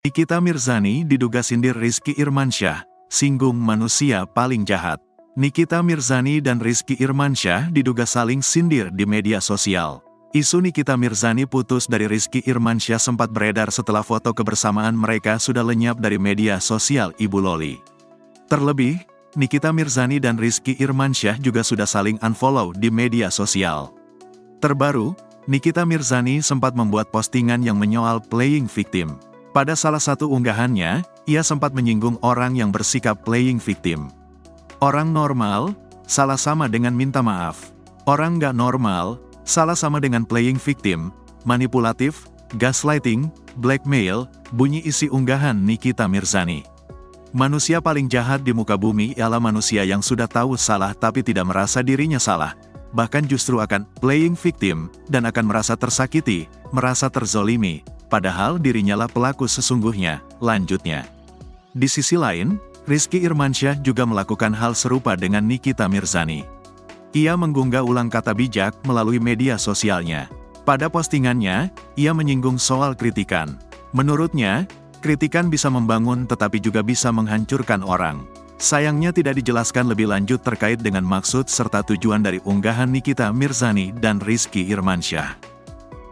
Nikita Mirzani diduga sindir Rizky Irmansyah, singgung manusia paling jahat. Nikita Mirzani dan Rizky Irmansyah diduga saling sindir di media sosial. Isu Nikita Mirzani putus dari Rizky Irmansyah sempat beredar setelah foto kebersamaan mereka sudah lenyap dari media sosial Ibu Loli. Terlebih, Nikita Mirzani dan Rizky Irmansyah juga sudah saling unfollow di media sosial. Terbaru, Nikita Mirzani sempat membuat postingan yang menyoal playing victim. Pada salah satu unggahannya, ia sempat menyinggung orang yang bersikap playing victim. Orang normal, salah sama dengan minta maaf. Orang nggak normal, salah sama dengan playing victim, manipulatif, gaslighting, blackmail, bunyi isi unggahan Nikita Mirzani. Manusia paling jahat di muka bumi ialah manusia yang sudah tahu salah tapi tidak merasa dirinya salah. Bahkan justru akan playing victim, dan akan merasa tersakiti, merasa terzolimi, padahal dirinya lah pelaku sesungguhnya, lanjutnya. Di sisi lain, Rizky Irmansyah juga melakukan hal serupa dengan Nikita Mirzani. Ia mengunggah ulang kata bijak melalui media sosialnya. Pada postingannya, ia menyinggung soal kritikan. Menurutnya, kritikan bisa membangun tetapi juga bisa menghancurkan orang. Sayangnya tidak dijelaskan lebih lanjut terkait dengan maksud serta tujuan dari unggahan Nikita Mirzani dan Rizky Irmansyah.